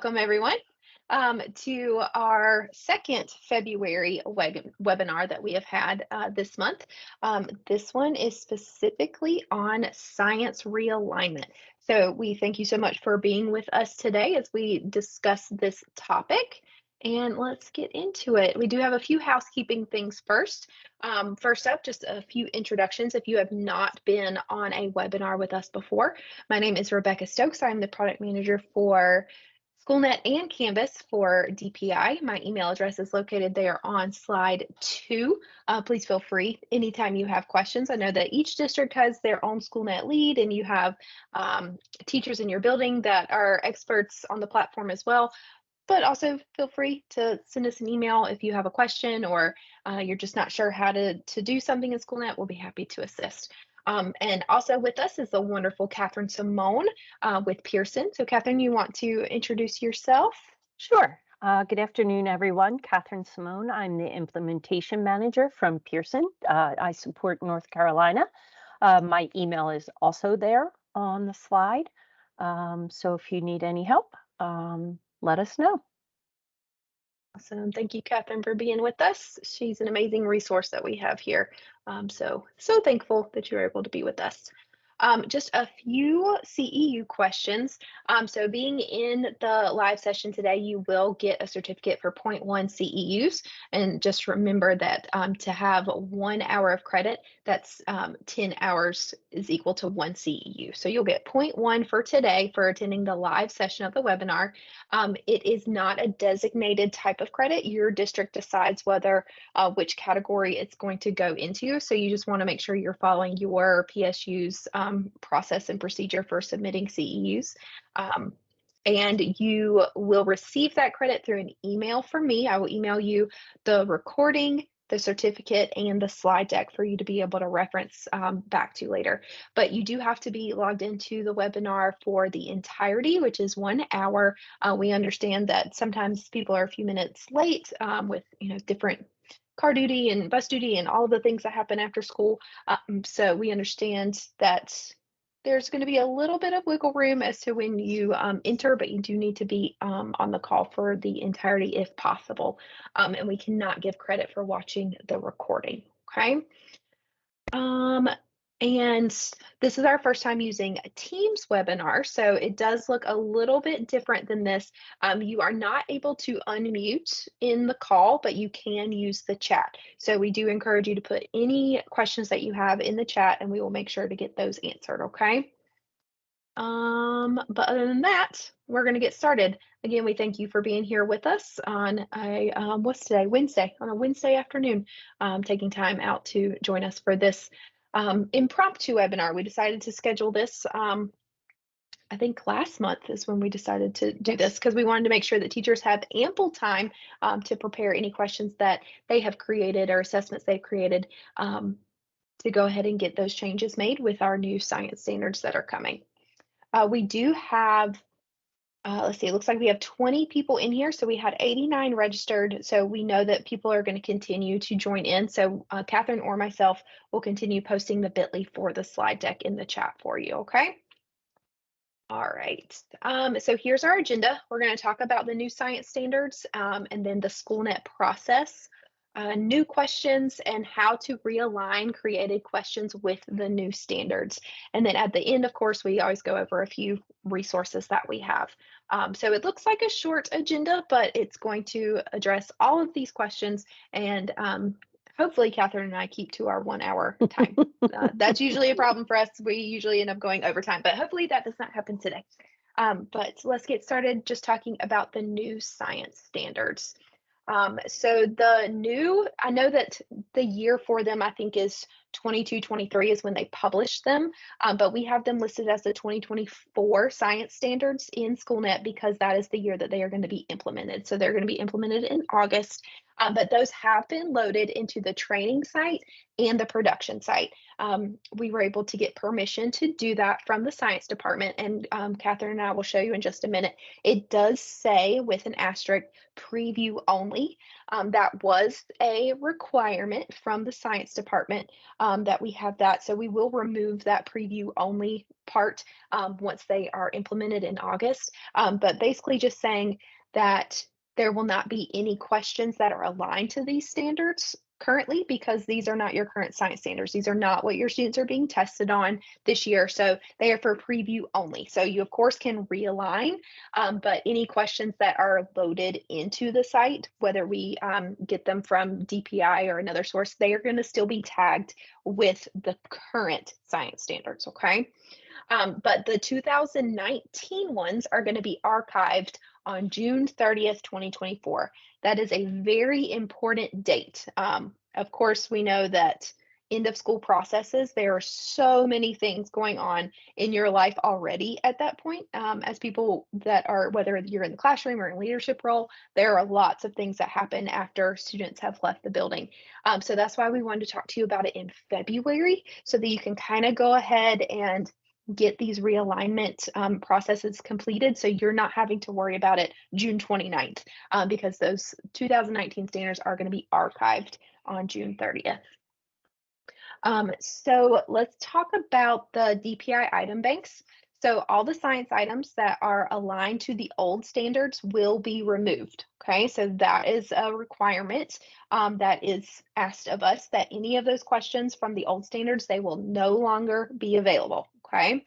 welcome everyone to our second February webinar that we have had this month. This one is specifically on science realignment. So we thank you so much for being with us today as we discuss this topic. And let's get into it. We do have a few housekeeping things first. First up, just a few introductions. If you have not been on a webinar with us before, my name is Rebecca Stokes. I'm the product manager for Schoolnet and Canvas for DPI. My email address is located there on slide 2. Please feel free anytime you have questions. I know that each district has their own Schoolnet lead, and you have teachers in your building that are experts on the platform as well. But also feel free to send us an email if you have a question or you're just not sure how to do something in Schoolnet. We'll be happy to assist. And also with us is the wonderful Catherine Simone with Pearson. So Catherine, you want to introduce yourself? Sure. Good afternoon, everyone. Catherine Simone. I'm the implementation manager from Pearson. I support North Carolina. My email is also there on the slide. So if you need any help, let us know. Awesome. Thank you, Catherine, for being with us. She's an amazing resource that we have here. So thankful that you're able to be with us. Just a few CEU questions. So being in the live session today, you will get a certificate for 0.1 CEUs. And just remember that to have 1 hour of credit, that's 10 hours is equal to 1 CEU. So you'll get 0.1 for today for attending the live session of the webinar. It is not a designated type of credit. Your district decides whether which category it's going to go into. So you just want to make sure you're following your PSU's process and procedure for submitting CEUs. And you will receive that credit through an email from me. I will email you the recording, the certificate, and the slide deck for you to be able to reference back to later. But you do have to be logged into the webinar for the entirety, which is 1 hour. We understand that sometimes people are a few minutes late with different car duty and bus duty and all the things that happen after school. So we understand that there's going to be a little bit of wiggle room as to when you enter, but you do need to be on the call for the entirety if possible. And we cannot give credit for watching the recording, okay? And this is our first time using a Teams webinar, so it does look a little bit different than this. You are not able to unmute in the call, but you can use the chat. So we do encourage you to put any questions that you have in the chat, and we will make sure to get those answered, okay? But other than that, we're going to get started. Again, we thank you for being here with us on what's today? Wednesday, on a Wednesday afternoon, taking time out to join us for this impromptu webinar. We decided to schedule this, I think last month is when we decided to do this, because we wanted to make sure that teachers have ample time to prepare any questions that they have created or assessments they've created to go ahead and get those changes made with our new science standards that are coming. We do have, let's see, it looks like we have 20 people in here. So we had 89 registered. So we know that people are going to continue to join in. So Catherine or myself will continue posting the bit.ly for the slide deck in the chat for you, okay? All right, so here's our agenda. We're going to talk about the new science standards and then the Schoolnet process, new questions, and how to realign created questions with the new standards. And then at the end, of course, we always go over a few resources that we have. So it looks like a short agenda, but it's going to address all of these questions, and hopefully Catherine and I keep to our 1 hour time. That's usually a problem for us. We usually end up going overtime, but hopefully that does not happen today. But let's get started just talking about the new science standards. So the new, I know that the year for them, I think, is 22-23 is when they published them, but we have them listed as the 2024 science standards in Schoolnet because that is the year that they are going to be implemented. So they're going to be implemented in August, but those have been loaded into the training site and the production site. we were able to get permission to do that from the science department. And Catherine and I will show you in just a minute. It does say with an asterisk, preview only. That was a requirement from the science department that we have that. So we will remove that preview only part once they are implemented in August. But basically just saying that there will not be any questions that are aligned to these standards currently, because these are not your current science standards. These are not what your students are being tested on this year. So they are for preview only. So you, of course, can realign, but any questions that are loaded into the site, whether we get them from DPI or another source, they are going to still be tagged with the current science standards, okay? But the 2019 ones are going to be archived on June 30th, 2024. That is a very important date. Of course, we know that end of school processes, there are so many things going on in your life already at that point. As people that are, whether you're in the classroom or in leadership role, there are lots of things that happen after students have left the building. So that's why we wanted to talk to you about it in February, so that you can kind of go ahead and get these realignment processes completed, so you're not having to worry about it June 29th, because those 2019 standards are going to be archived on June 30th. So let's talk about the DPI item banks. So all the science items that are aligned to the old standards will be removed. Okay, so that is a requirement that is asked of us, that any of those questions from the old standards, they will no longer be available. Okay.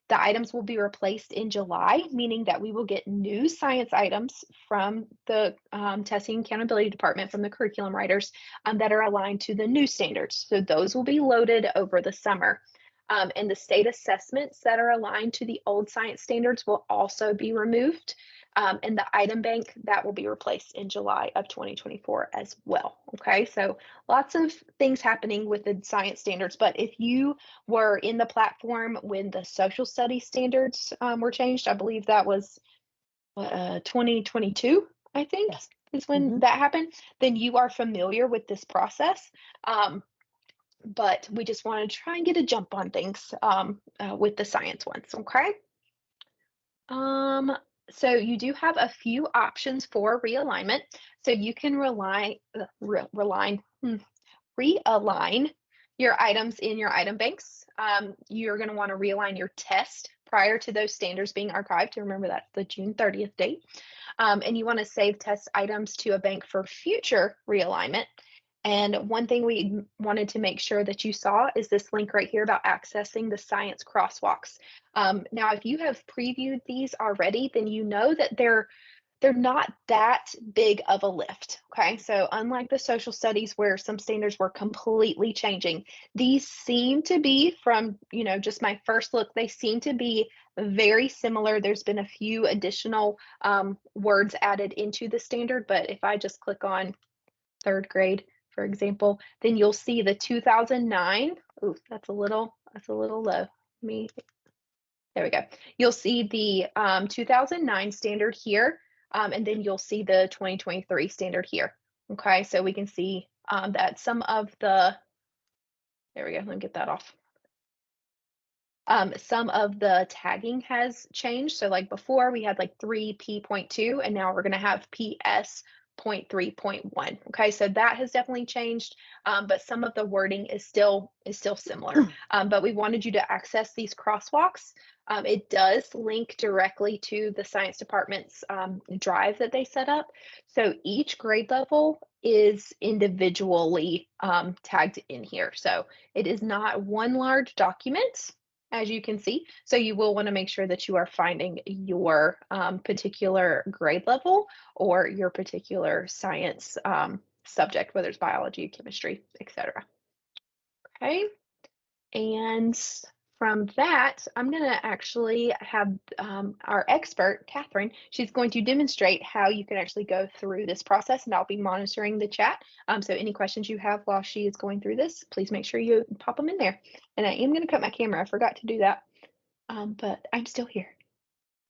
The items will be replaced in July, meaning that we will get new science items from the Testing and Accountability Department, from the curriculum writers, that are aligned to the new standards. So those will be loaded over the summer. And the state assessments that are aligned to the old science standards will also be removed. And the item bank, that will be replaced in July of 2024 as well. Okay, so lots of things happening with the science standards. But if you were in the platform when the social studies standards were changed, I believe that was 2022, I think, Yes. is when Mhm. that happened, then you are familiar with this process. But we just want to try and get a jump on things with the science ones, okay? Um, so you do have a few options for realignment. So you can realign your items in your item banks. You're going to want to realign your test prior to those standards being archived. Remember, that's the June 30th date. And you want to save test items to a bank for future realignment. And one thing we wanted to make sure that you saw is this link right here about accessing the science crosswalks. Now, if you have previewed these already, then you know that they're not that big of a lift. Okay, so unlike the social studies where some standards were completely changing, these seem to be, from just my first look, they seem to be very similar. There's been a few additional words added into the standard, but if I just click on third grade, for example, then you'll see the 2009. Ooh, that's a little low. Me, there we go. You'll see the 2009 standard here, and then you'll see the 2023 standard here. Okay, so we can see that some of the, there we go, let me get that off. Some of the tagging has changed. So like before we had like 3P.2, and now we're going to have PS.3.1. Okay, so that has definitely changed, but some of the wording is still similar. But we wanted you to access these crosswalks. It does link directly to the science department's drive that they set up. So each grade level is individually tagged in here. So it is not one large document, as you can see. So you will want to make sure that you are finding your particular grade level or your particular science subject, whether it's biology, chemistry, etc. Okay. And from that, I'm going to actually have our expert, Catherine, she's going to demonstrate how you can actually go through this process, and I'll be monitoring the chat. So any questions you have while she is going through this, please make sure you pop them in there. And I am going to cut my camera. I forgot to do that, but I'm still here.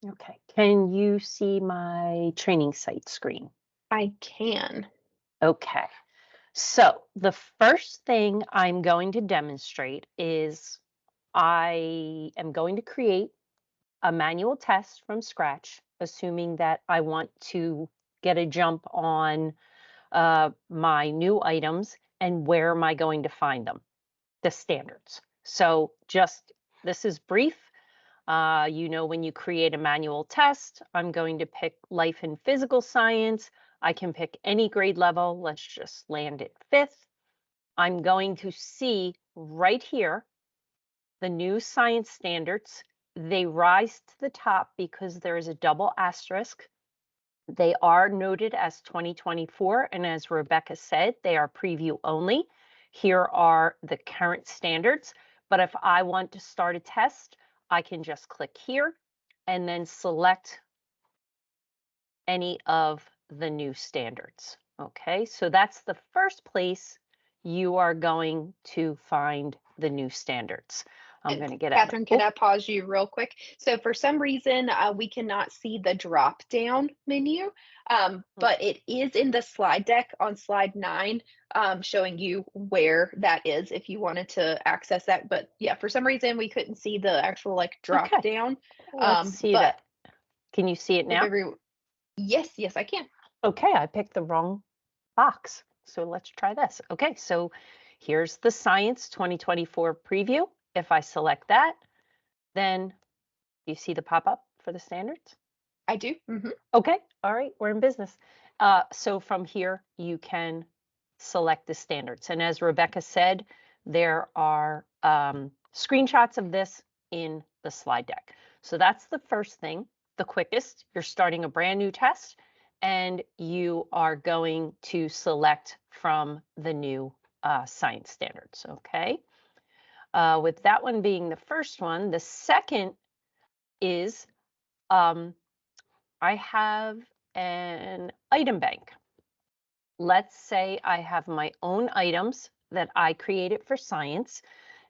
Okay. Can you see my training site screen? I can. Okay. So the first thing I'm going to demonstrate is I am going to create a manual test from scratch, assuming that I want to get a jump on my new items and where am I going to find them, the standards. So just this is brief. When you create a manual test, I'm going to pick life and physical science. I can pick any grade level. Let's just land at 5th. I'm going to see right here the new science standards. They rise to the top because there is a double asterisk. They are noted as 2024, and as Rebecca said, they are preview only. Here are the current standards, but if I want to start a test, I can just click here and then select any of the new standards. Okay, so that's the first place you are going to find the new standards. I'm And going to get out. Catherine, can Oh, I pause you real quick? So for some reason, we cannot see the drop down menu, but it is in the slide deck on slide 9, showing you where that is if you wanted to access that. But yeah, for some reason, we couldn't see the actual like drop okay, down. let's see But that. Can you see it if now? every yes, yes, I can. Okay, I picked the wrong box. So let's try this. Okay, so here's the Science 2024 preview. If I select that, then you see the pop-up for the standards? I do. Hmm. Okay, all right, we're in business. So from here, you can select the standards. And as Rebecca said, there are screenshots of this in the slide deck. So that's the first thing, the quickest. You're starting a brand new test and you are going to select from the new science standards, okay? With that one being the first one, the second is um, I have an item bank. Let's say I have my own items that I created for science,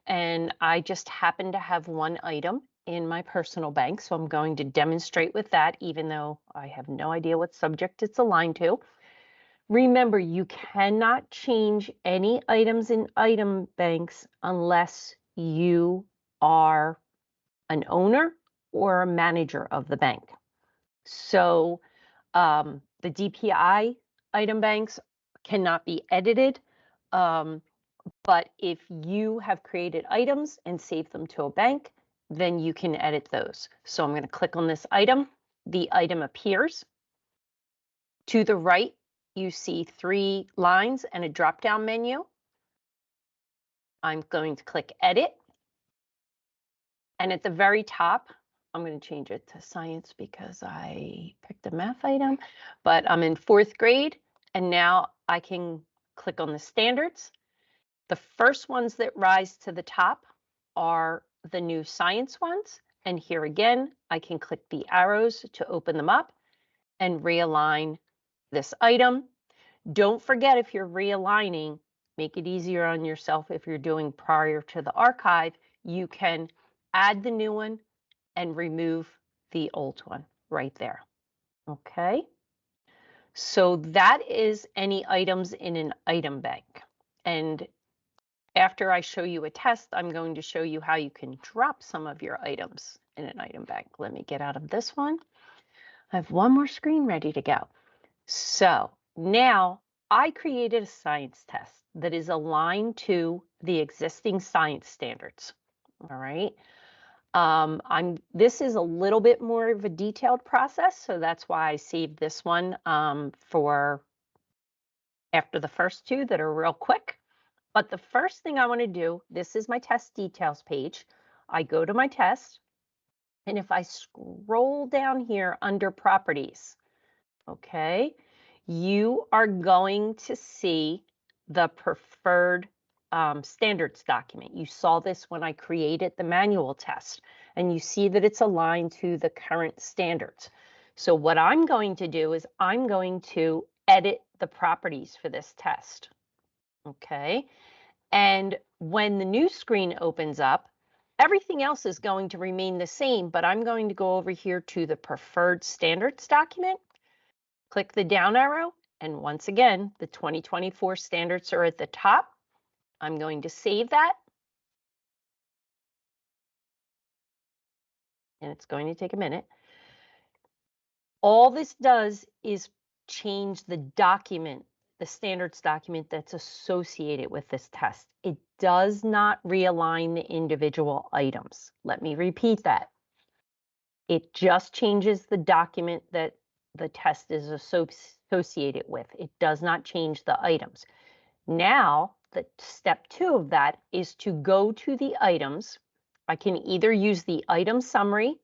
and I just happen to have one item in my personal bank. So I'm going to demonstrate with that, even though I have no idea what subject it's aligned to. Remember, you cannot change any items in item banks unless you are an owner or a manager of the bank. So the DPI item banks cannot be edited. But if you have created items and saved them to a bank, then you can edit those. So I'm going to click on this item. The item appears. To the right, you see 3 lines and a drop-down menu. I'm going to click Edit. And at the very top, I'm going to change it to science because I picked a math item, but I'm in 4th grade. And now I can click on the standards. The first ones that rise to the top are the new science ones. And here again, I can click the arrows to open them up and realign this item. Don't forget, if you're realigning, make it easier on yourself. If you're doing prior to the archive, you can add the new one and remove the old one right there. Okay. So that is any items in an item bank. And after I show you a test, I'm going to show you how you can drop some of your items in an item bank. Let me get out of this one. I have one more screen ready to go. So now I created a science test that is aligned to the existing science standards. All right. This is a little bit more of a detailed process, so that's why I saved this one for after the first 2 that are real quick. But the first thing I want to do, this is my test details page. I go to my test, and if I scroll down here under properties, okay, you are going to see the preferred standards document. You saw this when I created the manual test, and you see that it's aligned to the current standards. So what I'm going to do is I'm going to edit the properties for this test. Okay. And when the new screen opens up, everything else is going to remain the same, but I'm going to go over here to the preferred standards document, click the down arrow, And once again, the 2024 standards are at the top. I'm going to save that. And it's going to take a minute. All this does is change the document, the standards document that's associated with this test. It does not realign the individual items. Let me repeat that. It just changes the document that the test is associated with. It does not change the items. Now, the step 2 of that is to go to the items. I can either use the item summary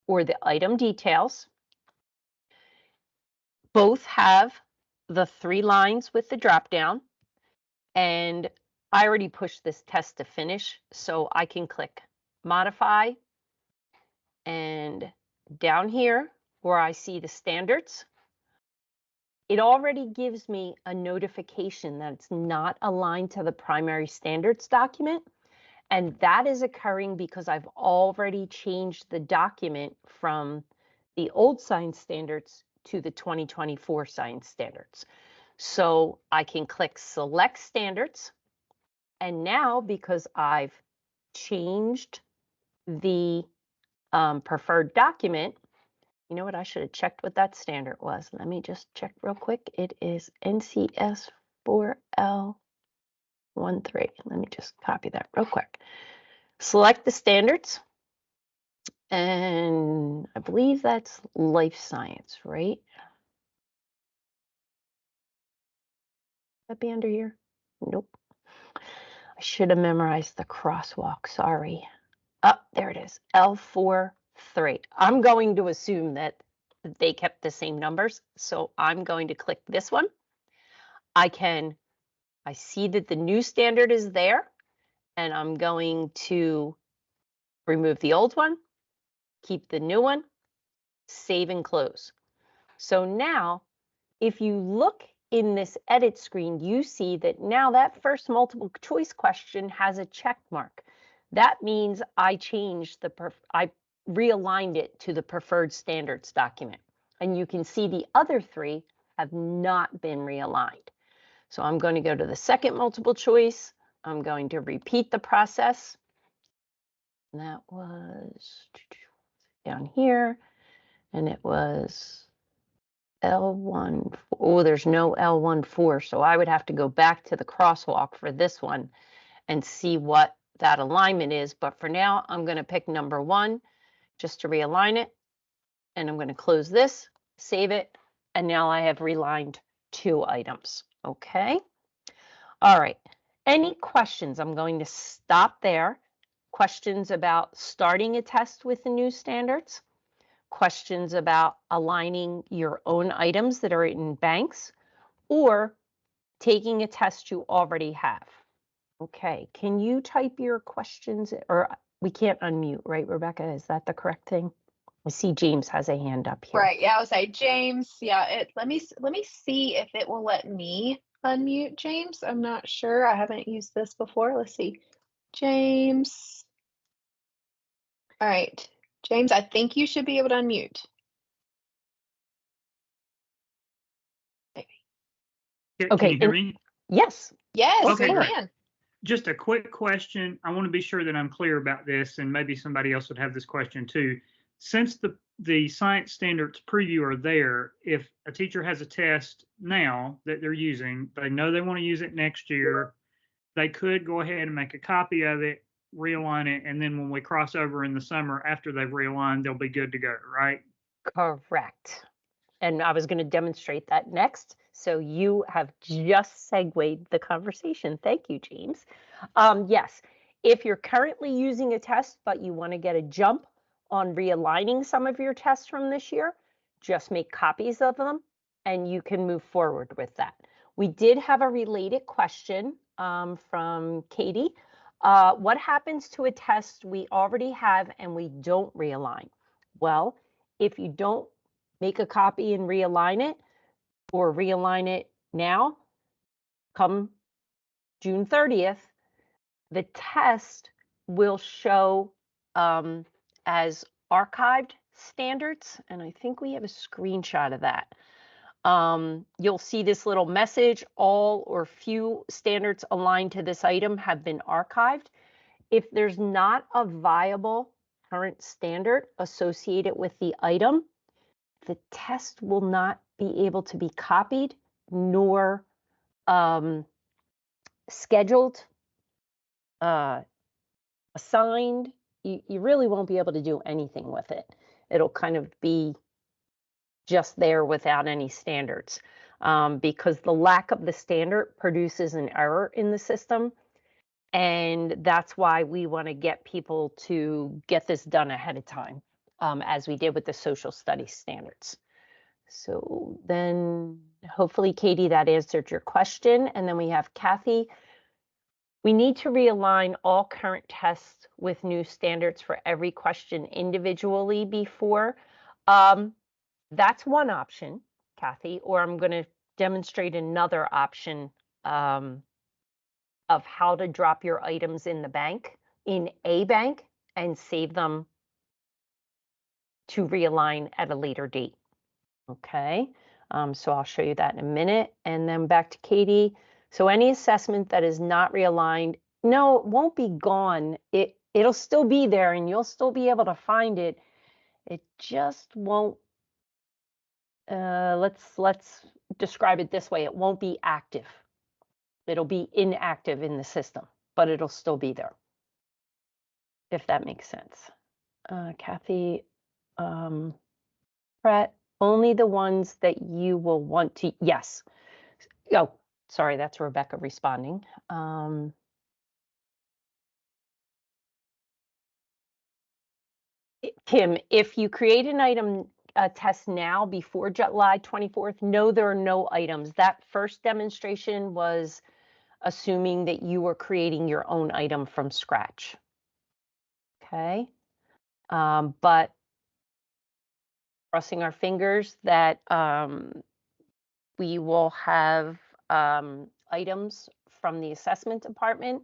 or the item details. Both have the 3 lines with the drop down, and I already pushed this test to finish, so I can click modify, and down here where I see the standards, it already gives me a notification that it's not aligned to the primary standards document. And that is occurring because I've already changed the document from the old science standards to the 2024 science standards. So I can click select standards. And now, because I've changed the preferred document, you know what? I should have checked what that standard was. Let me just check real quick. It is NCS 4L13. Let me just copy that real quick. Select the standards. And I believe that's life science, right? That be under here? Nope. I should have memorized the crosswalk. Sorry. Oh, there it is. L43. I'm going to assume that they kept the same numbers. So I'm going to click this one. I see that the new standard is there, and I'm going to remove the old one, keep the new one, save and close. So now, if you look in this edit screen, you see that now that first multiple choice question has a check mark. That means I realigned it to the preferred standards document. And you can see the other 3 have not been realigned. So I'm going to go to the second multiple choice. I'm going to repeat the process. And that was down here, and it was L1. Oh, there's no L14, so I would have to go back to the crosswalk for this one and see what that alignment is. But for now, I'm going to pick number 1 just to realign it. And I'm going to close this, save it, and now I have realigned 2 items. Okay. All right. Any questions? I'm going to stop there. Questions about starting a test with the new standards? Questions about aligning your own items that are in banks, or taking a test you already have? Okay, can you type your questions, or we can't unmute, right, Rebecca? Is that the correct thing? I see James has a hand up here. Right. Yeah, I was like, James, yeah, let me see if it will let me unmute James. I'm not sure. I haven't used this before. Let's see. James. All right. James, I think you should be able to unmute. Can you hear me? Yes. Yes, Okay, we great. can. Just a quick question. I want to be sure that I'm clear about this, and maybe somebody else would have this question too. Since the science standards preview are there, if a teacher has a test now that they're using, they know they want to use it next year, they could go ahead and make a copy of it, realign it, and then when we cross over in the summer after they've realigned, they'll be good to go, right? Correct. And I was going to demonstrate that next. So you have just segued the conversation. Thank you, James. Yes, if you're currently using a test, but you want to get a jump on realigning some of your tests from this year, just make copies of them and you can move forward with that. We did have a related question from Katie. What happens to a test we already have and we don't realign? Well, if you don't make a copy and realign it, or realign it now, come June 30th, the test will show as archived standards. And I think we have a screenshot of that. You'll see this little message, all or few standards aligned to this item have been archived. If there's not a viable current standard associated with the item, the test will not be able to be copied nor scheduled, assigned. You really won't be able to do anything with it. It'll kind of be just there without any standards, because the lack of the standard produces an error in the system. And that's why we want to get people to get this done ahead of time, as we did with the social studies standards. So then hopefully, Katie, that answered your question. And then we have Kathy. We need to realign all current tests with new standards for every question individually before. That's one option, Kathy, or I'm going to demonstrate another option of how to drop your items in a bank, and save them to realign at a later date. Okay, so I'll show you that in a minute. And then back to Katie. So any assessment that is not realigned, no, it won't be gone. It'll still be there and you'll still be able to find it. It just won't, let's describe it this way. It won't be active. It'll be inactive in the system, but it'll still be there, if that makes sense. Kathy, Brett, only the ones that you will want to, yes. Oh, sorry, that's Rebecca responding. Kim, if you create an item test now before July 24th, no, there are no items. That first demonstration was assuming that you were creating your own item from scratch. Okay, but crossing our fingers that we will have items from the assessment department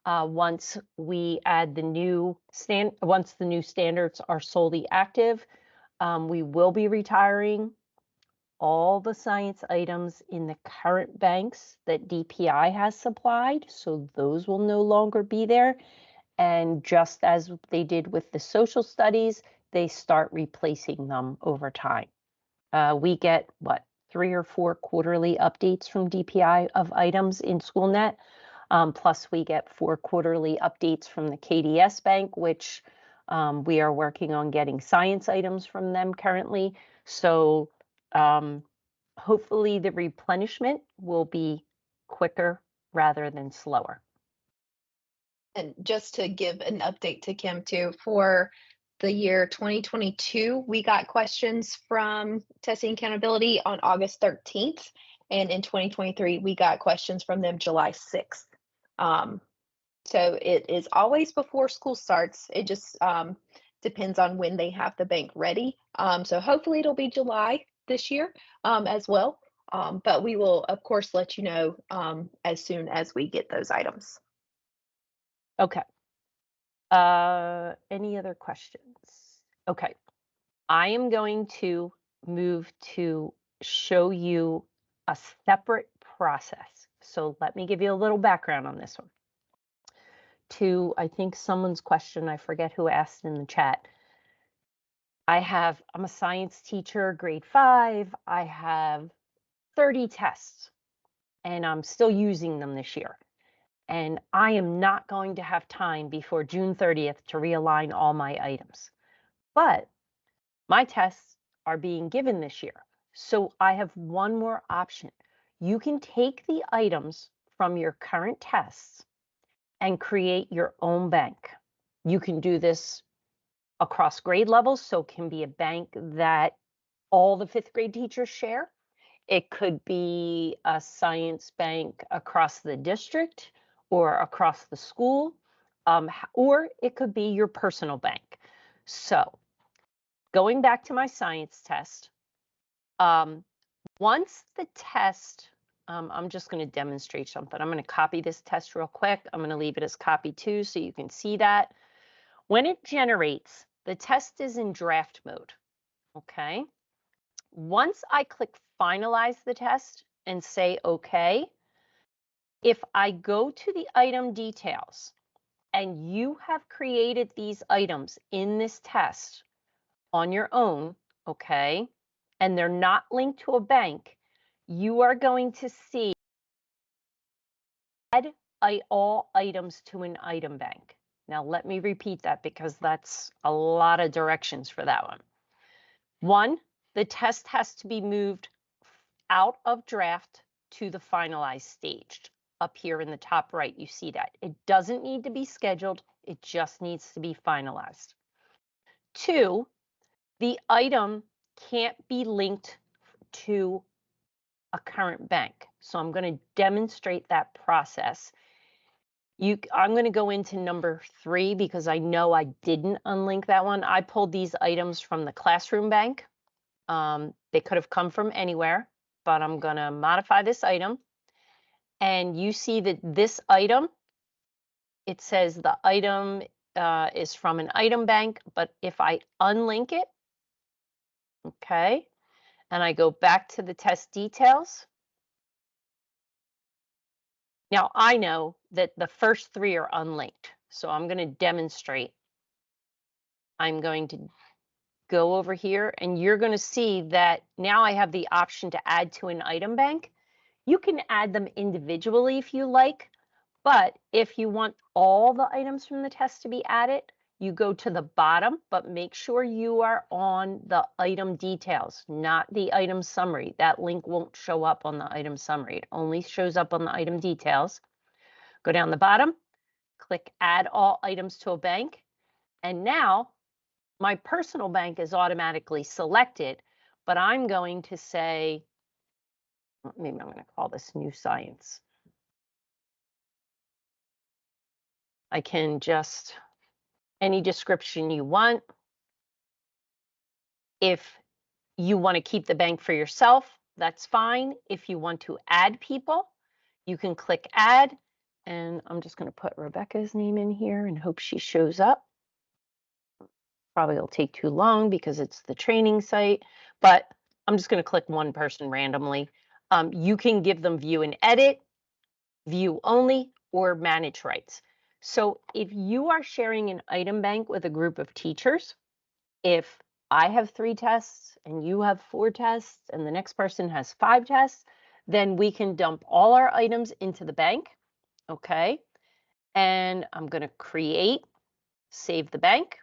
once we add the new once the new standards are solely active. We will be retiring all the science items in the current banks that DPI has supplied, so those will no longer be there. And just as they did with the social studies, they start replacing them over time. We get, 3 or 4 quarterly updates from DPI of items in Schoolnet. Plus, we get 4 quarterly updates from the KDS Bank, which we are working on getting science items from them currently. So hopefully the replenishment will be quicker rather than slower. And just to give an update to Kim too, for the year 2022, we got questions from Testing Accountability on August 13th. And in 2023, we got questions from them July 6th. So it is always before school starts. It just depends on when they have the bank ready. So hopefully it'll be July this year as well. But we will, of course, let you know as soon as we get those items. Okay. Any other questions? Okay. I am going to move to show you a separate process. So let me give you a little background on this one. To, I think, someone's question, I forget who asked in the chat. I'm a science teacher, grade 5. I have 30 tests and I'm still using them this year. And I am not going to have time before June 30th to realign all my items. But my tests are being given this year. So I have one more option. You can take the items from your current tests and create your own bank. You can do this across grade levels, so it can be a bank that all the 5th grade teachers share. It could be a science bank across the district or across the school, or it could be your personal bank. So going back to my science test, once the test, I'm just going to demonstrate something. I'm going to copy this test real quick. I'm going to leave it as copy 2 so you can see that. When it generates, the test is in draft mode. Okay. Once I click finalize the test and say okay. If I go to the item details and you have created these items in this test on your own, okay, and they're not linked to a bank, you are going to see add all items to an item bank. Now, let me repeat that because that's a lot of directions for that one. One, the test has to be moved out of draft to the finalized stage. Up here in the top right, you see that. It doesn't need to be scheduled. It just needs to be finalized. Two, the item can't be linked to a current bank. So I'm going to demonstrate that process. I'm going to go into number 3 because I know I didn't unlink that one. I pulled these items from the classroom bank. They could have come from anywhere, but I'm going to modify this item. And you see that this item, it says the item is from an item bank, but if I unlink it, okay, and I go back to the test details, now I know that the first 3 are unlinked, so I'm going to demonstrate. I'm going to go over here and you're going to see that now I have the option to add to an item bank. You can add them individually if you like, but if you want all the items from the test to be added, you go to the bottom, but make sure you are on the item details, not the item summary. That link won't show up on the item summary. It only shows up on the item details. Go down the bottom, click add all items to a bank. And now my personal bank is automatically selected, but I'm going to say, maybe I'm going to call this new science. I can just, any description you want. If you want to keep the bank for yourself, that's fine. If you want to add people, you can click add. And I'm just going to put Rebecca's name in here and hope she shows up. Probably will take too long because it's the training site, but I'm just going to click one person randomly. You can give them view and edit, view only, or manage rights. So if you are sharing an item bank with a group of teachers, if I have 3 tests and you have 4 tests and the next person has 5 tests, then we can dump all our items into the bank. Okay. And I'm going to create, save the bank.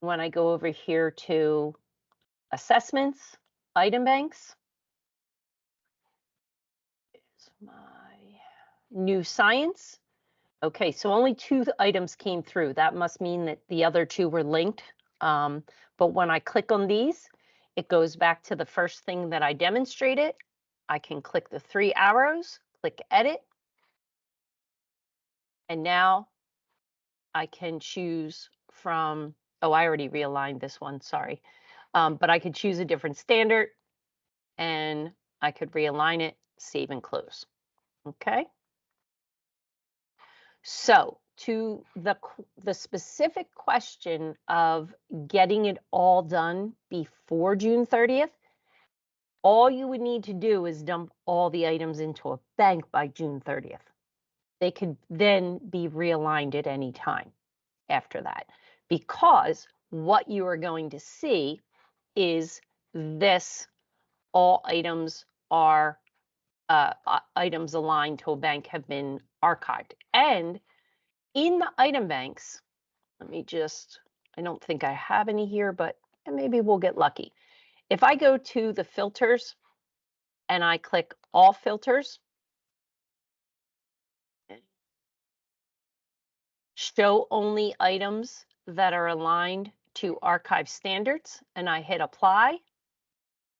When I go over here to assessments, item banks, here's my new science. Okay, so only 2 items came through. That must mean that the other 2 were linked. But when I click on these, it goes back to the first thing that I demonstrated. I can click the 3 arrows, click edit. And now I can choose from, oh, I already realigned this one, sorry. But I could choose a different standard and I could realign it, save and close. Okay. So to the specific question of getting it all done before June 30th, all you would need to do is dump all the items into a bank by June 30th. They could then be realigned at any time after that, because what you are going to see is this, all items are items aligned to a bank have been archived. And in the item banks, let me just, I don't think I have any here, but maybe we'll get lucky. If I go to the filters and I click all filters, show only items that are aligned to archive standards, and I hit apply.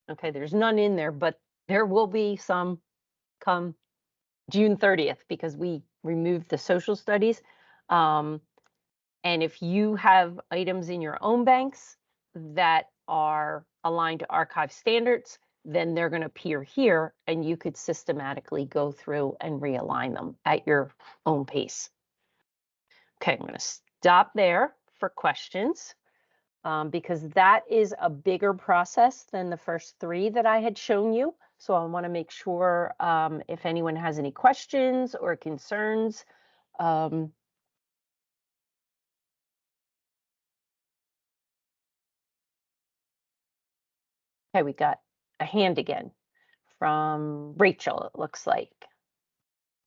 Okay, there's none in there, but there will be some come June 30th because we removed the social studies. And if you have items in your own banks that are aligned to archive standards, then they're going to appear here and you could systematically go through and realign them at your own pace. Okay, I'm going to stop there for questions. because that is a bigger process than the first 3 that I had shown you. So I want to make sure if anyone has any questions or concerns. Um, okay, we got a hand again from Rachel, it looks like.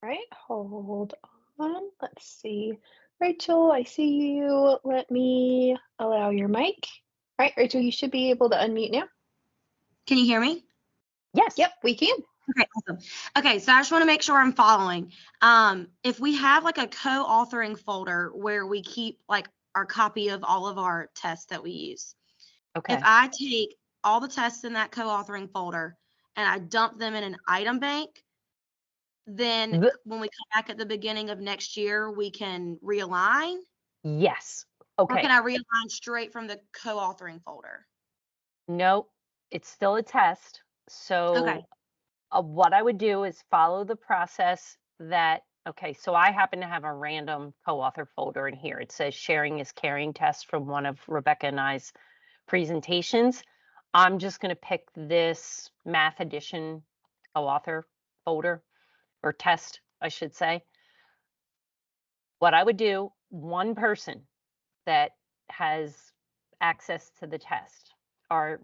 Right, hold on. Let's see. Rachel, I see you. Let me allow your mic. All right, Rachel, you should be able to unmute now. Can you hear me? Yes. Yep, we can. Okay, awesome. Okay, so I just want to make sure I'm following. If we have like a co-authoring folder where we keep like our copy of all of our tests that we use, Okay. if I take all the tests in that co-authoring folder and I dump them in an item bank, then when we come back at the beginning of next year, we can realign? Yes. Or Okay. can I realign straight from the co-authoring folder? No, it's still a test. So Okay. what I would do is follow the process that, okay, so I happen to have a random co-author folder in here. It says sharing is caring test from one of Rebecca and I's presentations. I'm just going to pick this math edition co-author folder or test, I should say. What I would do, one person that has access to the test.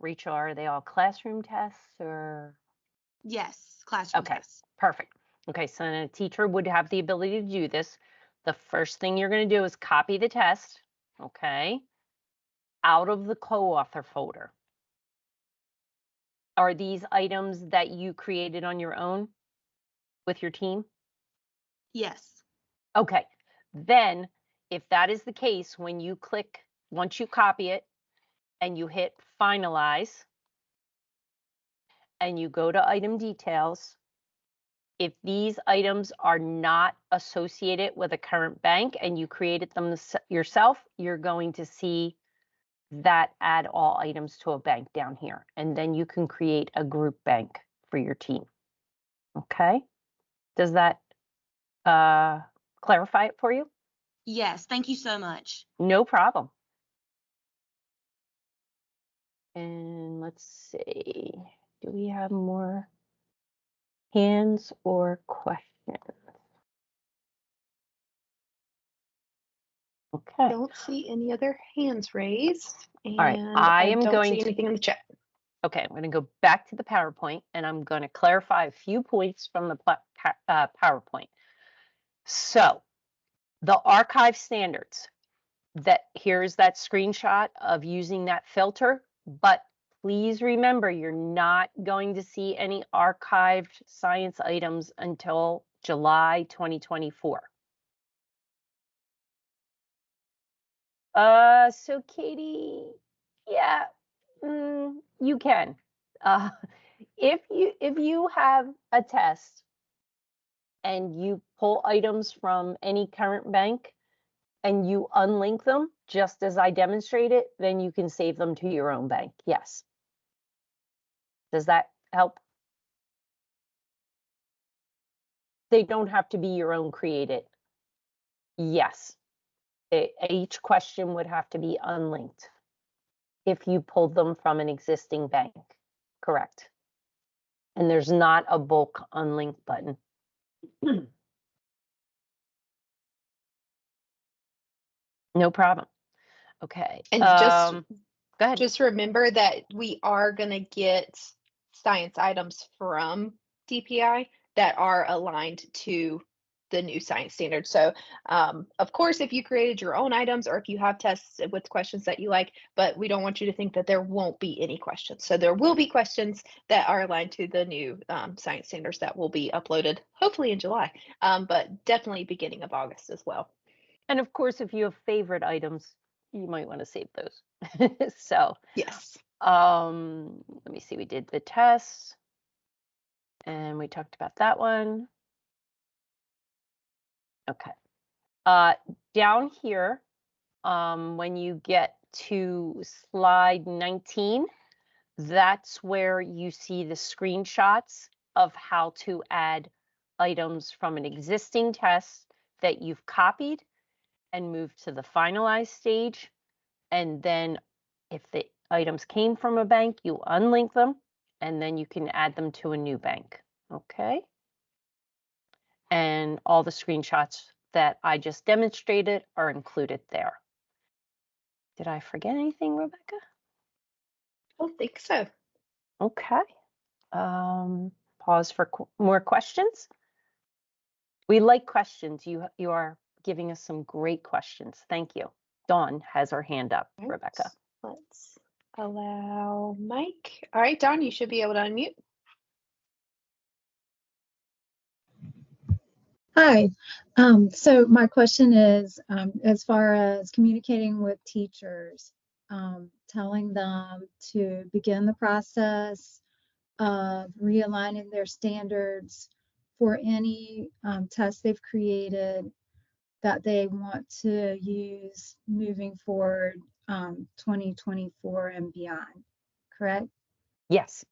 Rachel, are they all classroom tests or? Yes, classroom Okay, tests. perfect. Okay, so then a teacher would have the ability to do this. The first thing you're going to do is copy the test, okay, out of the co-author folder. Are these items that you created on your own with your team? Yes. Okay, then if that is the case, once you copy it and you hit finalize and you go to item details, if these items are not associated with a current bank and you created them yourself, you're going to see that add all items to a bank down here. And then you can create a group bank for your team. Okay? Does that clarify it for you? Yes, thank you so much. No problem. And let's see, do we have more hands or questions? Okay. Don't see any other hands raised, All right, and I I am don't going see to anything in the chat. Okay, I'm going to go back to the PowerPoint and I'm going to clarify a few points from the PowerPoint. So the archive standards, here's that screenshot of using that filter, but please remember you're not going to see any archived science items until July 2024. So Katie, yeah, you can. If you have a test and you pull items from any current bank and you unlink them, just as I demonstrated, then you can save them to your own bank. Yes. Does that help? They don't have to be your own created. Yes. Each question would have to be unlinked if you pulled them from an existing bank. Correct. And there's not a bulk unlink button. No problem. Okay. And Go ahead. just remember that we are going to get science items from DPI that are aligned to the new science standard. So, of course, if you created your own items or if you have tests with questions that you like, but we don't want you to think that there won't be any questions. So there will be questions that are aligned to the new science standards that will be uploaded hopefully in July, but definitely beginning of August as well. And of course, if you have favorite items, you might want to save those. So, yes. Let me see, we did the tests and we talked about that one. Okay. Down here, when you get to slide 19, that's where you see the screenshots of how to add items from an existing test that you've copied and moved to the finalized stage, and then If the items came from a bank, you unlink them, and then you can add them to a new bank. Okay. And all the screenshots that I just demonstrated are included there. Did I forget anything, Rebecca? I don't think so. Okay. Pause for more questions. We like questions. You are giving us some great questions. Thank you. Dawn has her hand up, All right, Rebecca. let's allow Mike. All right, Dawn, you should be able to unmute. Hi. So my question is, as far as communicating with teachers, telling them to begin the process of realigning their standards for any tests they've created that they want to use moving forward 2024 and beyond, correct? Yes.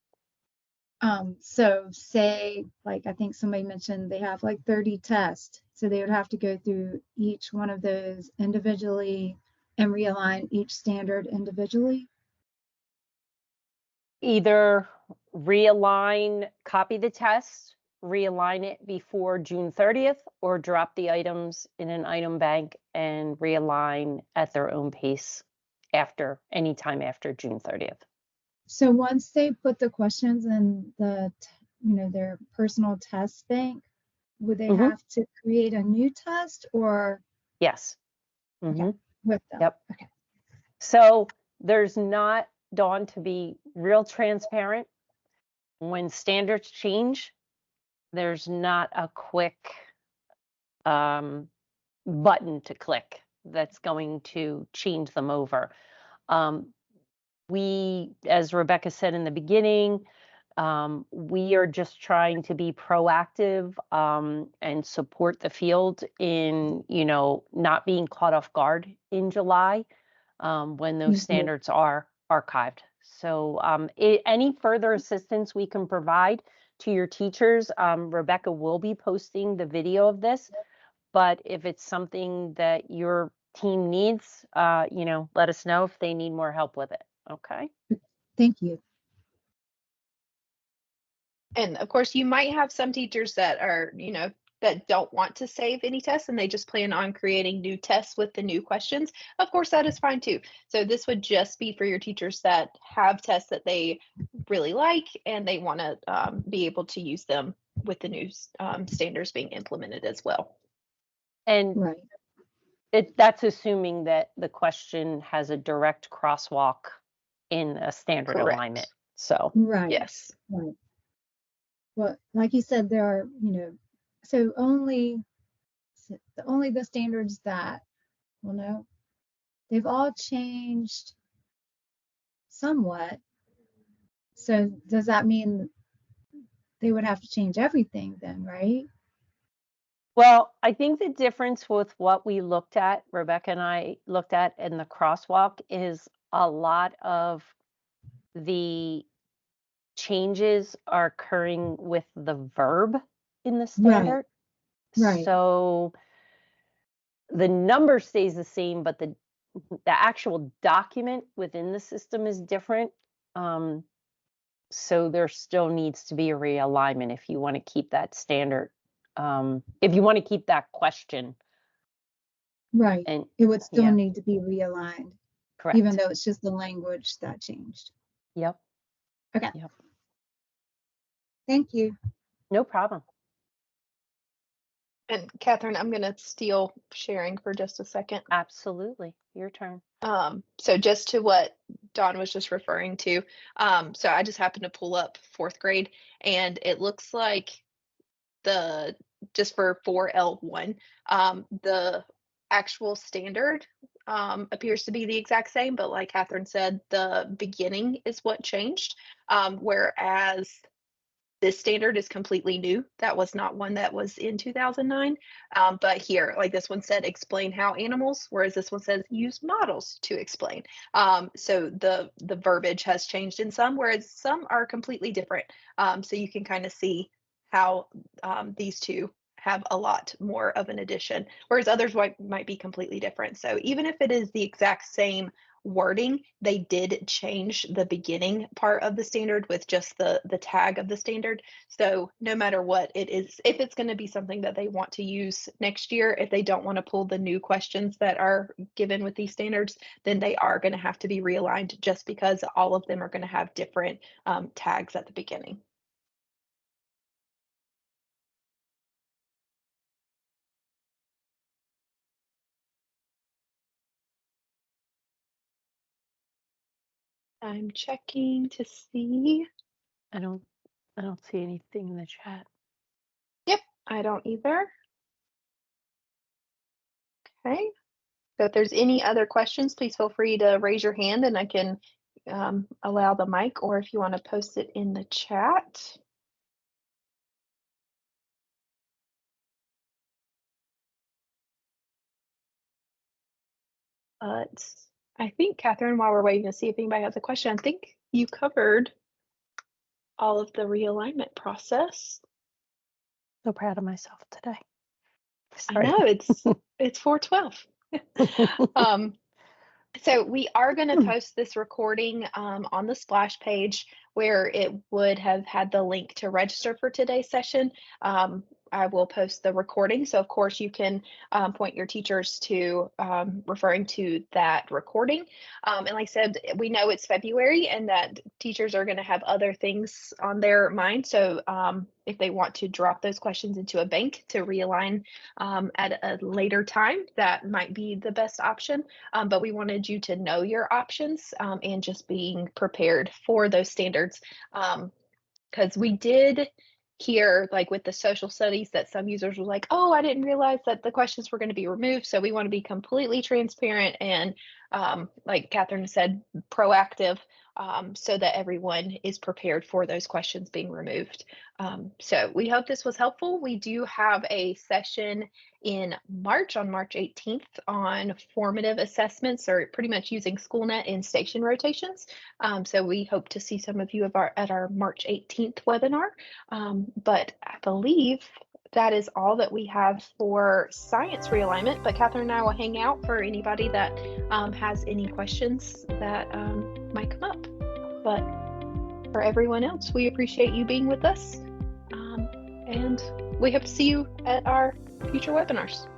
So say, like, I think somebody mentioned they have like 30 tests. So they would have to go through each one of those individually and realign each standard individually. Either realign, copy the test, realign it before June 30th, or drop the items in an item bank and realign at their own pace after anytime after June 30th. So once they put the questions in their personal test bank, would they have to create a new test or? Yes. Okay, with them? Yep. Okay. So there's not, Dawn, to be real transparent, when standards change, there's not a quick button to click that's going to change them over. We, as Rebecca said in the beginning, we are just trying to be proactive and support the field in, not being caught off guard in July when those standards are archived. So any further assistance we can provide to your teachers, Rebecca will be posting the video of this. But if it's something that your team needs, let us know if they need more help with it. Okay. Thank you. And of course, you might have some teachers that are, that don't want to save any tests and they just plan on creating new tests with the new questions. Of course, that is fine too. So this would just be for your teachers that have tests that they really like and they want to be able to use them with the new standards being implemented as well. And right. That's assuming that the question has a direct crosswalk in a standard Correct. alignment. So Right. Yes. Right. Well, like you said, there are, so only the standards that, well, no, they've all changed somewhat. So does that mean they would have to change everything then, right? well, I think the difference with what we looked at, Rebecca and I looked at in the crosswalk, is a lot of the changes are occurring with the verb in the standard. Right. So the number stays the same, but the actual document within the system is different. So there still needs to be a realignment if you want to keep that standard. If you want to keep that question. Right. And it would still need to be realigned. Correct. Even though it's just the language that changed. Yep. Okay. Yep. Thank you. No problem. And Catherine, I'm going to steal sharing for just a second. Absolutely. Your turn. So just to what Dawn was just referring to. So I just happened to pull up 4th grade and it looks like just for 4L1, the actual standard appears to be the exact same, but like Catherine said, the beginning is what changed. Whereas this standard is completely new. That was not one that was in 2009. But here, like this one said, explain how animals, whereas this one says use models to explain. So the verbiage has changed in some, whereas some are completely different. So you can kind of see how these two have a lot more of an addition, whereas others might be completely different. So even if it is the exact same wording, they did change the beginning part of the standard with just the tag of the standard. So no matter what it is, if it's going to be something that they want to use next year, if they don't want to pull the new questions that are given with these standards, then they are going to have to be realigned, just because all of them are going to have different tags at the beginning. I'm checking to see. I don't see anything in the chat. Yep, I don't either. Okay. So if there's any other questions, please feel free to raise your hand and I can allow the mic, or if you want to post it in the chat. But I think, Catherine, while we're waiting to see if anybody has a question, I think you covered all of the realignment process. So proud of myself today. I know, it's 4:12. So we are going to post this recording on the splash page where it would have had the link to register for today's session. I will post the recording. So of course you can point your teachers to referring to that recording. And like I said, we know it's February and that teachers are going to have other things on their mind. So if they want to drop those questions into a bank to realign at a later time, that might be the best option. But we wanted you to know your options and just being prepared for those standards. Because we did hear, like with the social studies, that some users were like, oh, I didn't realize that the questions were going to be removed. So we want to be completely transparent and, like Catherine said, proactive, so that everyone is prepared for those questions being removed. So we hope this was helpful. We do have a session in March, on March 18th, on formative assessments, or pretty much using Schoolnet in station rotations. So we hope to see some of you at our March 18th webinar. But I believe that is all that we have for science realignment. But Catherine and I will hang out for anybody that has any questions that might come up. But for everyone else, we appreciate you being with us. And we hope to see you at our future webinars.